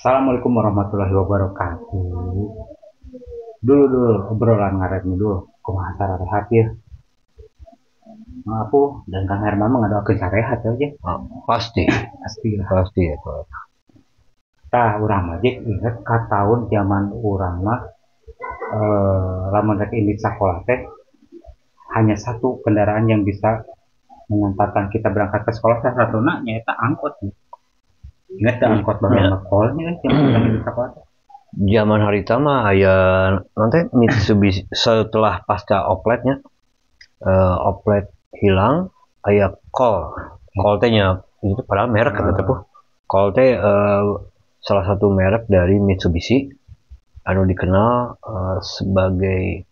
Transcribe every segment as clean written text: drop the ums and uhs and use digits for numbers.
Assalamualaikum warahmatullahi wabarakatuh. Dulu obrolan ngaret dulu. Kumaha sarehat ya. Aku dan Kang Herman mah ngadoakeun sarehat aja. Ah, pasti, Pasti lah. pasti ya. Tah urang mah jeung inget ka tahun zaman urang mah lamun rek indit sakola teh hanya satu kendaraan yang bisa mengantarkan kita berangkat ke sekolah, salah satuna nyaeta angkot. Ingat teh angkot barang Ya, makolnya zaman urang indit sakola teh. zaman hari tama aya nanti Mitsubishi setelah pasca opletnya, oplet hilang aya call teh nya itu padahal merek kata teh call teh salah satu merek dari Mitsubishi anu dikenal sebagai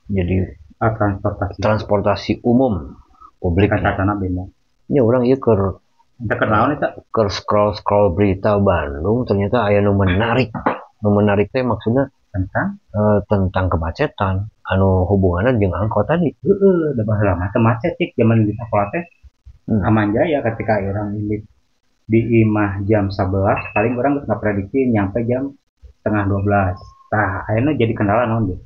jadi Transportasi. transportasi umum publik. Kata-kata beda. Ya orang ieu keur Kita kenalan itu scroll berita Bandung ternyata aya nu menarik teh maksudnya tentang tentang kemacetan anu hubungannya jeung angkot tadi. udah baheula mah teu macet cik zaman di sekolah teh. Aman Jaya ketika orang ini di imah jam 11 paling orang geus ngaprediksi nyampe jam setengah 12. Tah ayeuna jadi kendala naon deh.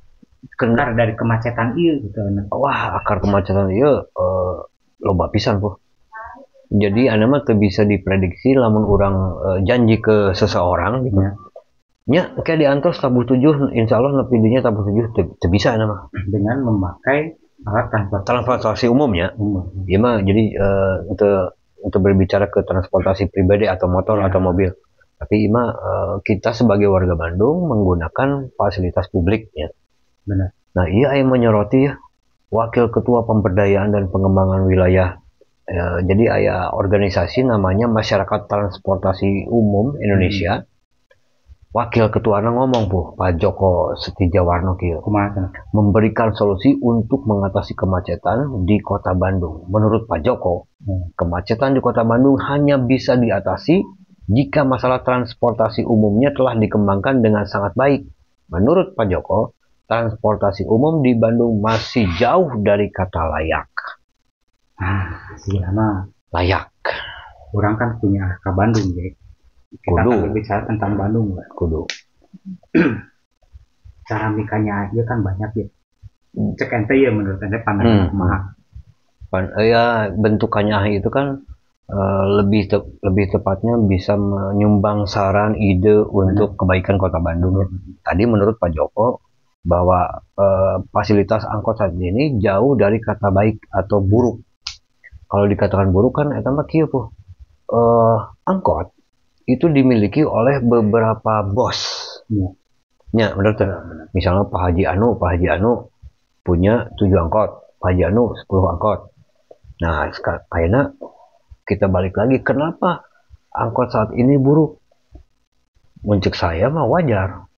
Kendar dari kemacetan ieu gitu. Wah, akar kemacetan ieu loba pisan puh. Jadi anu mah teu bisa diprediksi lamun urang janji ke seseorang gitu. Ya. Nya kayak diantos tabuh 7 insyaallah nepi dinya tabuh 7 teu bisa anu mah. Dengan memakai alat Transportasi umumnya. Ieu mah jadi untuk berbicara ke transportasi pribadi atau motor atau mobil. Tapi ima kita sebagai warga Bandung menggunakan fasilitas publik ya. Benar. Nah, iya yang menyoroti ya Wakil Ketua Pemberdayaan dan Pengembangan Wilayah. Jadi aya organisasi namanya Masyarakat Transportasi Umum Indonesia. Wakil ketuanya ngomong Pak Joko Setijawarno kieu. Memberikan solusi untuk mengatasi kemacetan di Kota Bandung. Menurut Pak Joko, kemacetan di Kota Bandung hanya bisa diatasi jika masalah transportasi umumnya telah dikembangkan dengan sangat baik. Menurut Pak Joko, transportasi umum di Bandung masih jauh dari kata layak. Layak. Orang kan punya ke Bandung, ya. Kita kan berbicara tentang Bandung, Pak. Kudu. Cara mikanya aja kan banyak ya. Cek ente ya menurut ente pandangan kumaha. Ya bentukannya itu kan lebih tepatnya bisa menyumbang saran ide untuk kebaikan Kota Bandung. Tadi menurut Pak Joko bahwa fasilitas angkot saat ini jauh dari kata baik atau buruk. Kalau dikatakan buruk kan eta mah kieu puh. Angkot itu dimiliki oleh beberapa bos. Ya, benar tuh. Misalnya Pak Haji Anu punya 7 angkot, Pak Haji Anu 10 angkot. Nah, kayaknya kita balik lagi, kenapa angkot saat ini buruk? Menurut saya mah wajar.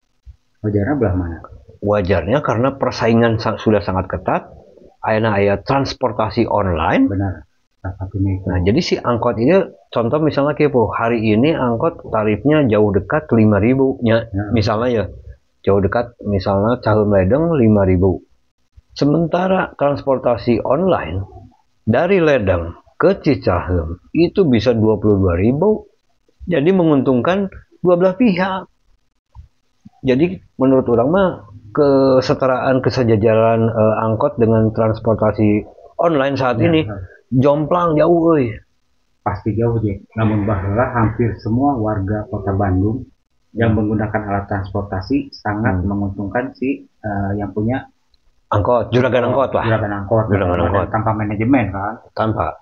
Wajarnya belah mana? Wajarnya karena persaingan sudah sangat ketat. Aya transportasi online. Benar. Nah, jadi si angkot ini contoh misalnya kayak hari ini angkot tarifnya jauh dekat 5.000 nya. Misalnya ya. Jauh dekat misalnya Caheum Ledeng 5.000. Sementara transportasi online dari Ledeng ke Cicaheum itu bisa 22.000. Jadi menguntungkan dua belah pihak. Jadi menurut orang mah kesetaraan kesejajaran angkot dengan transportasi online saat ini jomplang jauh euy. Pasti jauh je. Namun baheula hampir semua warga Kota Bandung yang menggunakan alat transportasi sangat menguntungkan si yang punya angkot, juragan angkot lah. Juragan angkot. Tanpa manajemen kan. Tanpa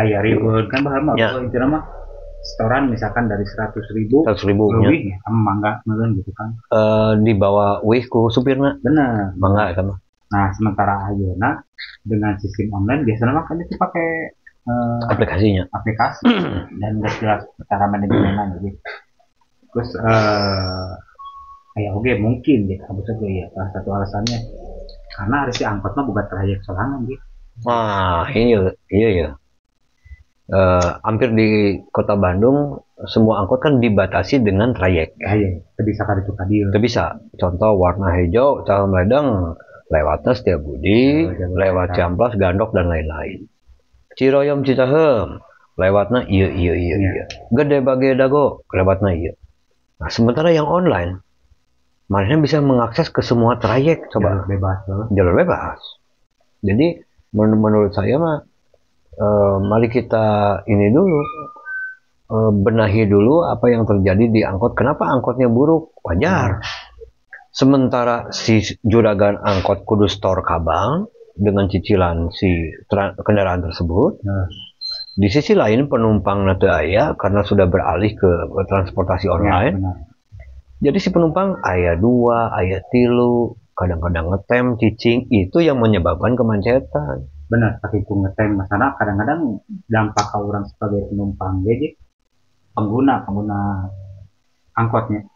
aya ribut kan baheula mah itu nama setoran misalkan dari 100.000 lebih ya mangga meureun gitu kan. Dibawa wih ku supirna. Benar. Mangga kan. Nah, sementara ayeuna dengan sistem online biasanya mah kan itu pakai aplikasi dan nggak jelas cara manajemennya gitu. Terus oke mungkin gitu abisnya ya salah satu alasannya karena harus si angkot mah bukan trayek sorangan gitu. Iya ya. Hampir di Kota Bandung semua angkot kan dibatasi dengan trayek. Teu bisa ka ditu ka dieu. Teu bisa. Contoh warna hijau Caheum Ledeng lewatnya Setiabudi, lewat Ciamplas, Gandok dan lain-lain. Ciroyom Cicaheum lewatnya iya. Gede bage dago lewatnya iya. Nah, sementara yang online, mana bisa mengakses ke semua trayek, coba jalur bebas. Jadi menurut saya mah mari kita ini dulu benahi dulu apa yang terjadi di angkot. Kenapa angkotnya buruk? Wajar. Sementara si juragan angkot kudu store kabang dengan cicilan si kendaraan tersebut. Di sisi lain penumpang teu aya karena sudah beralih ke transportasi online. Jadi si penumpang aya 2, aya 3, kadang-kadang ngetem, cicing, itu yang menyebabkan kemacetan. Benar, tapi itu ngetem masalah kadang-kadang dampak ke orang sebagai penumpang jadi pengguna angkotnya.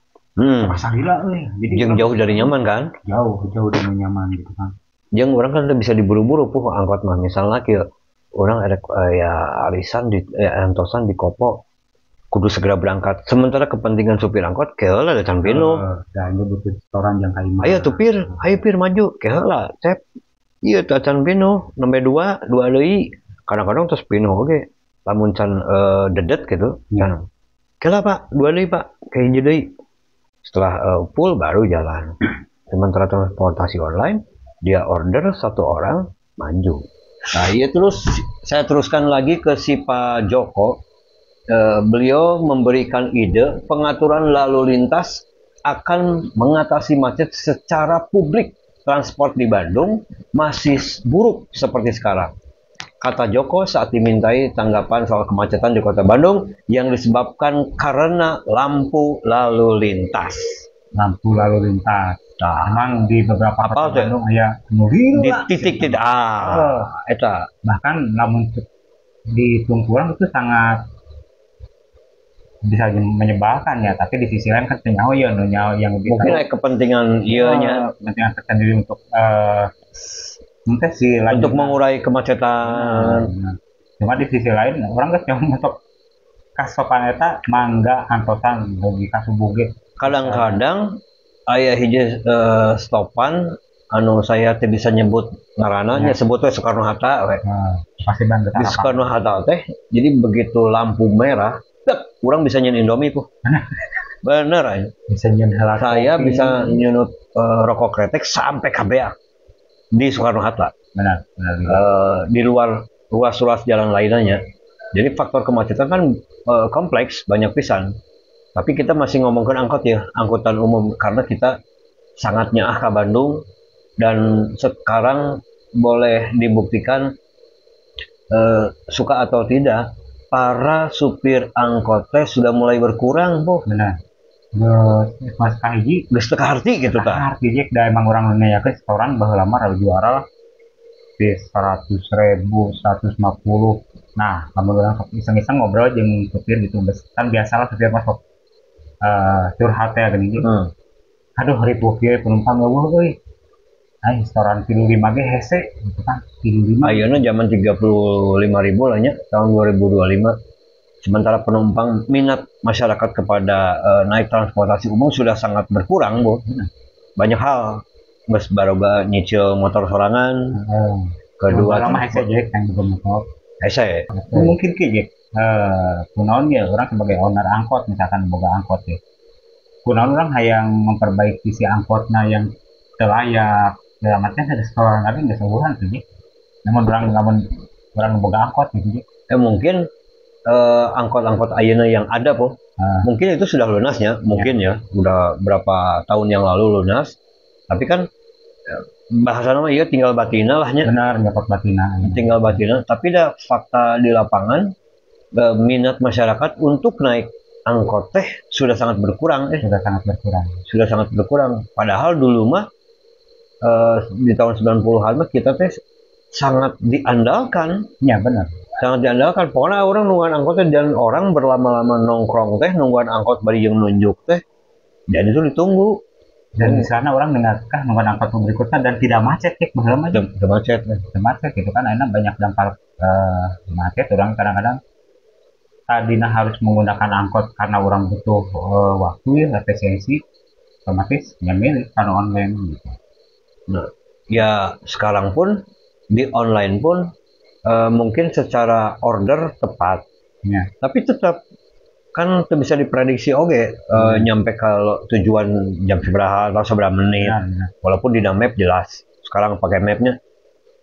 Masa gila jadi yang jauh dari nyaman kan? Jauh dari nyaman gitu kan. Yang orang kan bisa diburu-buru angkot mah misalnya kieu orang ada ya arisan di antosan di Kopo kudu segera berangkat sementara kepentingan supir angkot keheula da can pino dan butuh setoran yang kaimah ayo pir maju keheula cep ieu teh can pino nembe 2 deui kadang-kadang terus pino oge lamun can dedet gitu can keheula Pak 2 deui Pak kayak hiji deui setelah full baru jalan sementara transportasi online dia order 1 orang maju. Nah, iya terus saya teruskan lagi ke si Pak Joko. Beliau memberikan ide pengaturan lalu lintas akan mengatasi macet secara publik. Transport di Bandung masih buruk seperti sekarang. Kata Joko saat dimintai tanggapan soal kemacetan di Kota Bandung yang disebabkan karena lampu lalu lintas. Nah, emang di beberapa kota Bandung aya di titik-titik eta bahkan namun di tungkuran itu sangat bisa menyebalkan ya, tapi di sisi lain kan nyawa yang lebih mungkin kepentingan ianya kepentingan tersendiri untuk mungkin si untuk mengurai kemacetan. Cuma di sisi lain orang kan untuk kasopan eta mangga antosan logika subuh kadang-kadang aya hiji stopan anu saya teh bisa nyebut ngaranna nya sebutnya Soekarno-Hatta pasti banget di Soekarno-Hatta teh jadi begitu lampu merah kurang bisa nyen Indomie tuh bener aja bisa nyen saya bisa nyunut rokok kretek sampai KBA di Soekarno-Hatta benar. Di luar ruas-ruas jalan lainnya jadi faktor kemacetan kan kompleks banyak pisan. Tapi kita masih ngomongin angkot ya, angkutan umum karena kita sangat nyaah ke Bandung dan sekarang boleh dibuktikan suka atau tidak para supir angkot sudah mulai berkurang, Benar. Mas kahiji, geus teu kaharti gitu tah. Kahiji da emang urang nanyakeun setoran baheula mah juara di 100.000, 150. Nah, lamun urang iseng-iseng ngobrol jeung supir gitu, kan biasalah supir mah curhat ya gini gitu. Aduh ribu kieu penumpang eueuh euy. Ai setoran 35 ge hese gitu kan. 35. Ayeuna zaman 35.000 lah nya tahun 2025. Sementara penumpang minat masyarakat kepada naik transportasi umum sudah sangat berkurang, Banyak hal. Geus baroga nyicil motor sorangan. Kedua lama hese jeung yang motor. Hese. Mungkin kieu kunaon ya orang sebagai owner angkot misalkan boga angkot ya kunaon orang hayang memperbaiki si angkotnya yang terlayak dalam artian ada setoran tapi nggak sebulan tuh namun orang boga angkot gitu mungkin angkot-angkot ayeuna yang ada mungkin itu sudah lunasnya mungkin ya udah berapa tahun yang lalu lunas tapi kan bahasa nama iya tinggal batina lahnya benar dapat batina tinggal batina tapi dah fakta di lapangan minat masyarakat untuk naik angkot sudah sangat berkurang sudah sangat berkurang padahal dulu mah di tahun 90-an mah kita sangat diandalkan ya benar sangat diandalkan pokoknya orang nungguan angkot dan orang berlama-lama nongkrong nungguan angkot bari jeung nunjuk dan itu ditunggu dan di sana orang dengarkah nungguan angkot berikutnya dan tidak macet baheula mah macet gitu kan enak banyak dampak macet orang kadang-kadang tadinya harus menggunakan angkot karena orang butuh waktu efisiensi otomatis milih karena online gitu. Nah, ya sekarang pun di online pun mungkin secara order tepat Ya. Tapi tetap kan itu bisa diprediksi oke nyampe kalau tujuan jam seberapa atau seberapa menit. Benar. Walaupun di dalam map jelas. Sekarang pakai mapnya,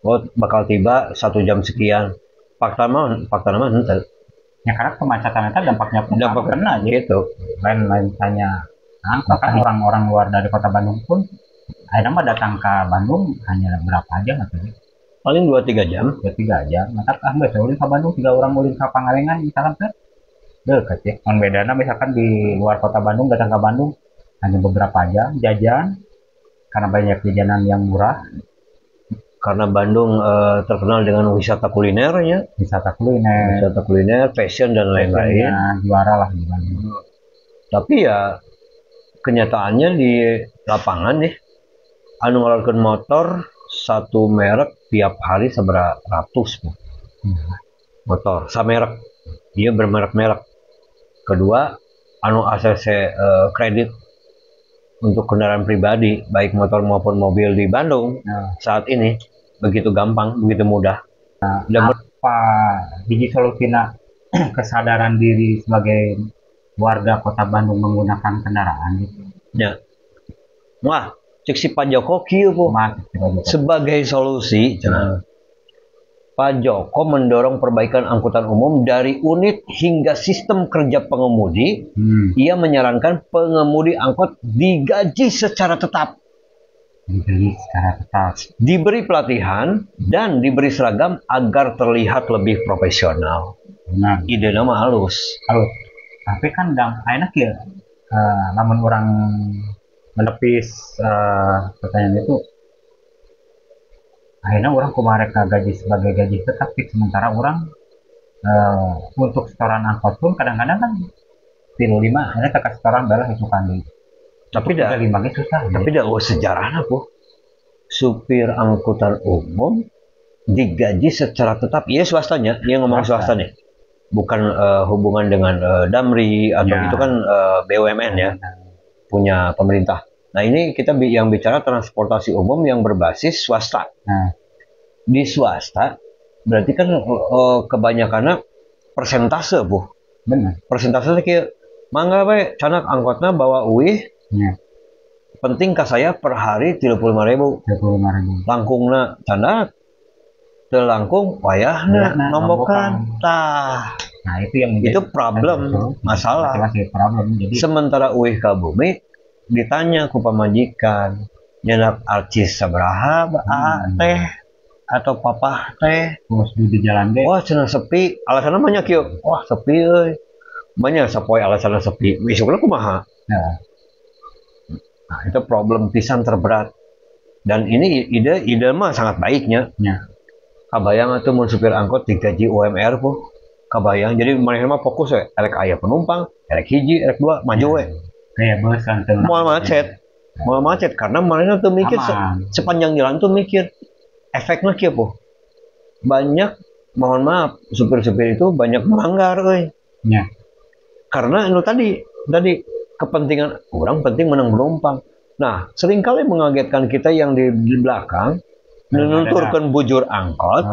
oh bakal tiba 1 jam sekian. Fakta nama ente. Ya karena kemacetan itu dampaknya pun Dampak kena aja. gitu. Lain tanya bahkan orang-orang luar dari kota Bandung pun akhirnya mah datang ke Bandung hanya berapa aja nggak tahu. Paling 2-3 jam. 2-3 jam. Maka nggak ulin ke Bandung 3 orang ulin ke Pangalengan misalkan kan dekat ya. On bedana misalkan di luar kota Bandung datang ke Bandung hanya beberapa jam jajan karena banyak jajanan yang murah. Karena Bandung terkenal dengan wisata kulinernya, Wisata kuliner, fashion dan lain-lain. juara lah di Bandung. Tapi ya kenyataannya di lapangan nih, anu ngeluarkan motor satu merek tiap hari seberapa ratus motor, samerek, dia bermerek-merek. Kedua, anu ACC kredit untuk kendaraan pribadi, baik motor maupun mobil di Bandung saat ini begitu gampang, begitu mudah. Apa biji solusinya kesadaran diri sebagai warga kota Bandung menggunakan kendaraan gitu. Ya. Wah, cek si Pak Joko kieu po. Sebagai solusi, Pak Joko mendorong perbaikan angkutan umum dari unit hingga sistem kerja pengemudi. Ia menyarankan pengemudi angkot digaji secara tetap. Diberi pelatihan dan diberi seragam agar terlihat lebih profesional. Benar. Ide nama halus. Tapi kan enak ya. Namun orang menepis pertanyaan itu, akhirnya orang kemarin gaji sebagai gaji tetap, sementara orang untuk setoran angkot pun kadang-kadang kan 5 akhirnya kakak setoran balas itu kan. Tapi dah 5 susah. Tapi dah sejarahnya po. Supir angkutan umum digaji secara tetap. Iya swastanya, dia ngomong swasta nih. Bukan hubungan dengan Damri atau itu kan BUMN ya, punya pemerintah. Nah ini kita yang bicara transportasi umum yang berbasis swasta. Di swasta berarti kan kebanyakannya persentase bu. Benar. Persentase kayak mangga we canak angkotnya bawa uih. Penting ke saya per hari 35.000. Langkungna canak. Langkung wayahna nombokan tah. Nah itu yang itu problem, masalah. Jadi sementara uih ka bumi ditanya ku pamajikan nyenak arcis sabaraha teh atau papa teh terus di jalan deh. Wah cenah sepi, alasanna banyak yuk. Wah sepi euy. Banyak sapoe alasanna sepi. Besokna kumaha? Nah, itu problem pisan terberat. Dan ini ide mah sangat baiknya. Kabayang atuh mun supir angkot digaji UMR po. Kabayang. Jadi manehna mah fokus we, erek aya penumpang, erek hiji, erek dua, maju we. Kayak bus kan Moal macet karena manehna tuh mikir sepanjang jalan tuh mikir efeknya kieu po. Banyak mohon maaf supir-supir itu banyak melanggar euy. Karena itu tadi kepentingan orang penting menang penumpang. Nah, seringkali mengagetkan kita yang di belakang menunturkan bujur angkot,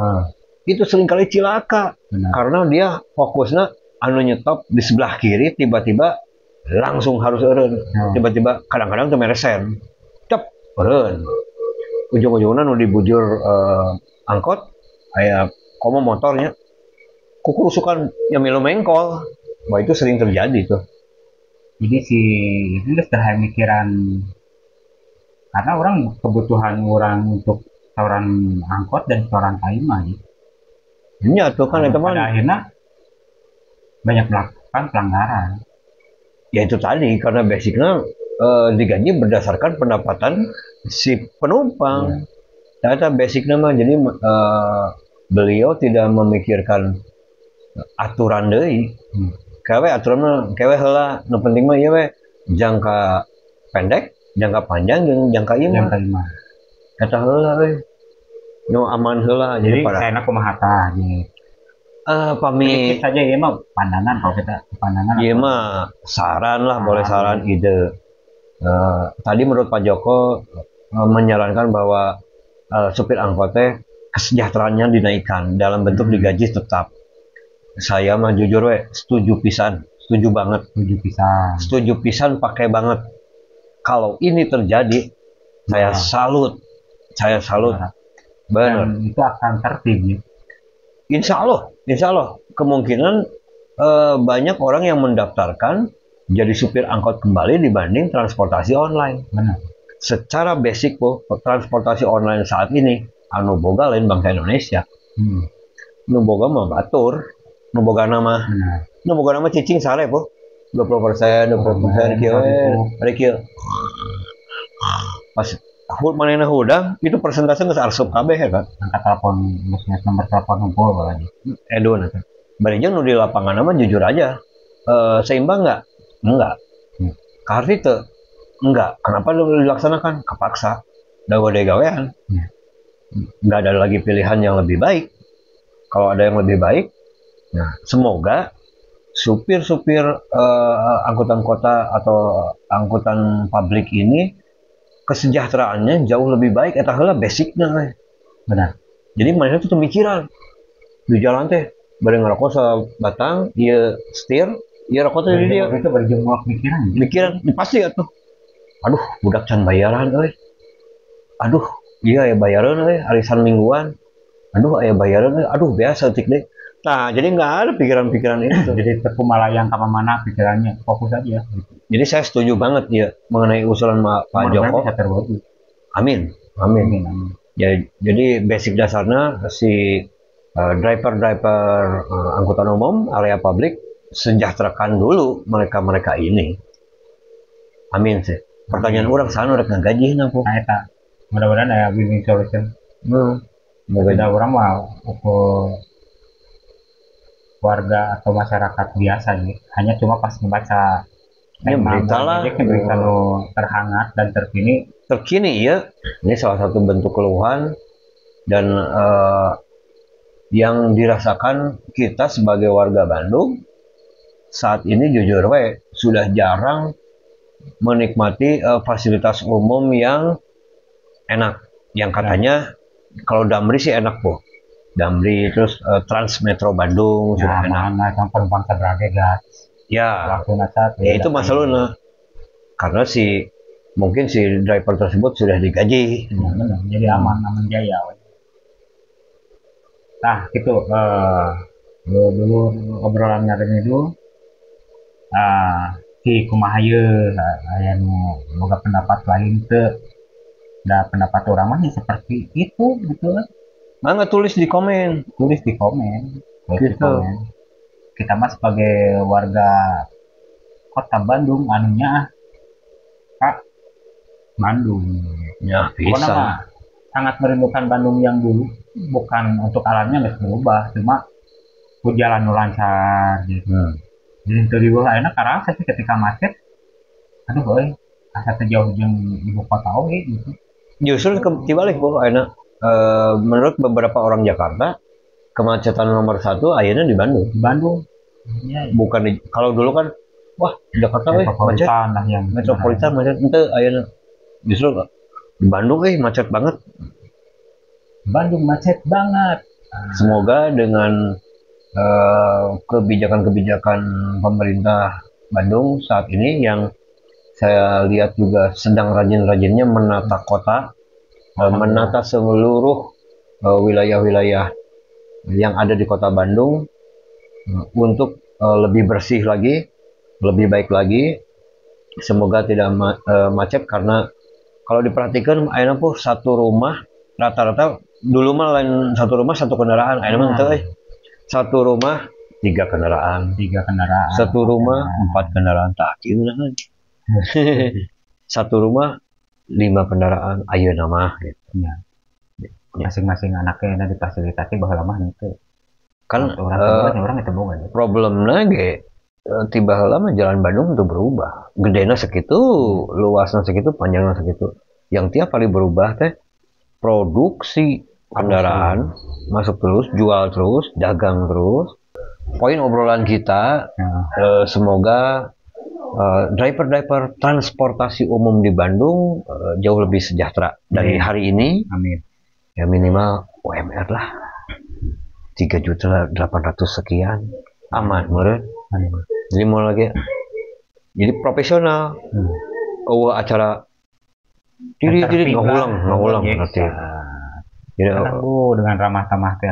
itu seringkali cilaka. Karena dia fokusnya anu nyetop di sebelah kiri, tiba-tiba langsung harus eureun. Tiba-tiba kadang-kadang teu meresen. Cep, eureun. Ujung-ujungna nu dibujur angkot aya komo motornya kukurusukan yang milu mengkol. Wah itu sering terjadi tuh. Jadi itu sudah mikiran karena orang kebutuhan orang untuk setoran angkot dan setoran kaima gitu. Iya tuh kan teman. Pada akhirnya banyak melakukan pelanggaran. Ya itu tadi karena basicnya digaji berdasarkan pendapatan si penumpang. Ternyata basicnya mah jadi beliau tidak memikirkan aturan deui. Kawe aturanna kawe heula nu penting mah ieu we jangka pendek, jangka panjang jeung jangka ieu mah. Eta heula we. Nu aman heula jadi saya kumaha tah gitu. Pami saja ieu mah pandangan kalau kita pandangan. Ieu mah saran lah, boleh saran ide. Tadi menurut Pak Joko menyarankan bahwa supir angkot teh kesejahteraannya dinaikkan dalam bentuk digaji tetap. saya mah jujur we setuju pisan, setuju banget, setuju pisan pakai banget. Kalau ini terjadi, saya salut, benar. Dan itu akan tertib ya. Insya Allah kemungkinan banyak orang yang mendaftarkan jadi supir angkot kembali dibanding transportasi online. Benar. Secara basic po, transportasi online saat ini anu boga lain bangsa Indonesia. Nu boga mah batur, nu boga nama, cicing sare po. 20%, 20% kieu we, kieu. Pas manehna hudang itu persentase geus arseup kabeh ya kan. Angkat telepon, geus nomor telepon ngumpul lagi. Edun eta. Bari jeung nu di lapangan mah jujur aja. Seimbang enggak. Karena itu enggak. Kenapa lu dilaksanakan? Kepaksa. Da gede gawean. Enggak ada lagi pilihan yang lebih baik. Kalau ada yang lebih baik, nah semoga supir-supir angkutan kota atau angkutan publik ini kesejahteraannya jauh lebih baik. Eta heula basicnya. Benar. Jadi mereka tuh pemikiran di jalan teh bari ngerokok sabatang, ieu setir, ieu rokok teh di dia. Itu berjumlah Mikiran pasti atuh. Aduh, budak can bayaran euy. Aduh, iya ya bayaran euy, arisan mingguan. Aduh, aya bayaran euy. Aduh, biasa tik deh. Nah, jadi nggak ada pikiran-pikiran itu. Jadi terkumalayang ke mana pikirannya, fokus aja. Jadi saya setuju banget ya mengenai usulan Pak Joko. Amin. Ya, jadi basic dasarnya si driver-driver angkutan umum area publik sejahterakan dulu mereka ini. Amin sih. Pertanyaan orang sana udah gaji po. Nah, eta. Mudah-mudahan ada win-win solution. Beda orang mah warga atau masyarakat biasa nih, hanya cuma pas membaca berita lah, berita terhangat dan terkini ya. Ini salah satu bentuk keluhan dan yang dirasakan kita sebagai warga Bandung saat ini jujur we sudah jarang menikmati fasilitas umum yang enak, yang katanya kalau Damri sih enak po. Damri terus Trans Metro Bandung sudah enak. Yang penumpang terberagam. Ya, itu masalahnya. Karena mungkin si driver tersebut sudah digaji. Jadi aman jaya. Nah, itu dulu obrolan nyari itu. Si kumaha aya nu boga pendapat lain teu. Da pendapat orang mah seperti itu gitu kan. Mangga tulis di komen. Gitu. Kita mah sebagai warga kota Bandung anunya Kak Bandung. Ya, bisa. Sangat merindukan Bandung yang dulu. Bukan untuk alamnya nggak berubah, cuma jalan lancar gitu. Jadi dari bawah enak karena saya ketika macet, aduh boy, asa terjauh jeung ibu kota oge gitu. Justru dibalik bu, enak. Menurut beberapa orang Jakarta, kemacetan nomor 1 akhirnya di Bandung. Ya. Bukan kalau dulu kan, wah Jakarta macet, metropolitan macet, ente akhirnya justru di Bandung macet banget. Bandung macet banget. Semoga dengan kebijakan-kebijakan pemerintah Bandung saat ini yang saya lihat juga sedang rajin-rajinnya menata kota. Menata seluruh wilayah-wilayah yang ada di kota Bandung untuk lebih bersih lagi, lebih baik lagi. Semoga tidak macet karena kalau diperhatikan ayeuna pun satu rumah rata-rata dulu mah lain satu rumah satu kendaraan, ayeuna mah satu rumah 3 kendaraan, satu rumah 4 kendaraan, tak kieu kan. Satu rumah 5 kendaraan, ayeuna mah gitu. Ya. Masing-masing anaknya difasilitasi baheula mah henteu. Kan orang itu boga. Problemna ge tiba heula mah jalan Bandung itu berubah. Gedena segitu, luasnya segitu, panjangnya segitu. Yang tiap kali berubah teh produksi kendaraan masuk terus, jual terus, dagang terus. Poin obrolan kita semoga driver-driver transportasi umum di Bandung jauh lebih sejahtera dari hari ini. Amin. Ya minimal UMR lah 3.800.000 sekian. aman menurut. Jadi mau lagi jadi profesional. Oh acara jadi ngulang nanti. Jadi dengan ramah tamah teh.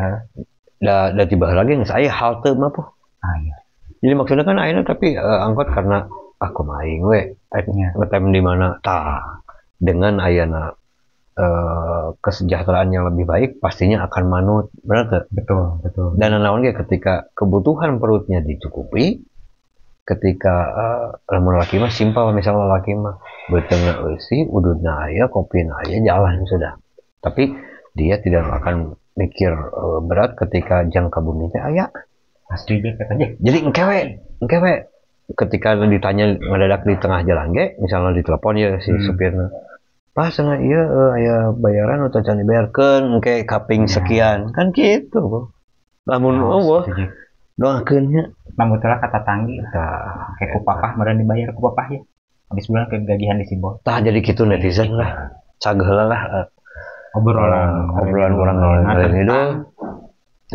Da tiba lagi saya halte mah po. Iya. Jadi maksudnya kan ayeuna tapi angkot karena aku main we ngetem di mana tah dengan ayeuna kesejahteraan yang lebih baik pastinya akan manut, benar tuh? Betul. Dan naon ge ketika kebutuhan perutnya dicukupi, ketika lamun laki mah simpel, misalnya laki mah beuteungna eusi, ududna aya, kopina aya, jalan sudah. Tapi dia tidak akan mikir berat ketika jangka bumi teh aya. Pasti dia katanya. Jadi engkewe ketika ditanya mendadak di tengah jalan ge, misalnya ditelepon ya si supirna. Pas cenah ieu aya bayaran atau can dibayarkeun engke kaping sekian. Kan gitu. Lamun eueuh doakeun nya. Lamun teh kata tanggi tah kayak ku papah meureun dibayar ku papah ya. Habis bulan kegagihan di Simbol. Tah jadi kitu netizen lah. Cageula lah obrolan orang lain itu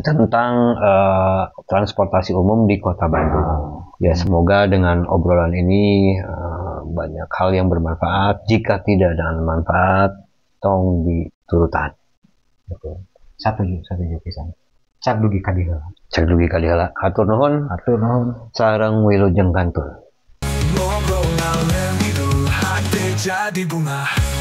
tentang transportasi umum di Kota Bandung. Ya semoga dengan obrolan ini banyak hal yang bermanfaat. Jika tidak dengan manfaat, tong diturutan. Satu pisan. Cak dugi kadiheula. Hatur nuhun. Sareng wilujeng kantul. Ngobrol ngalem idul hati jadi bunga.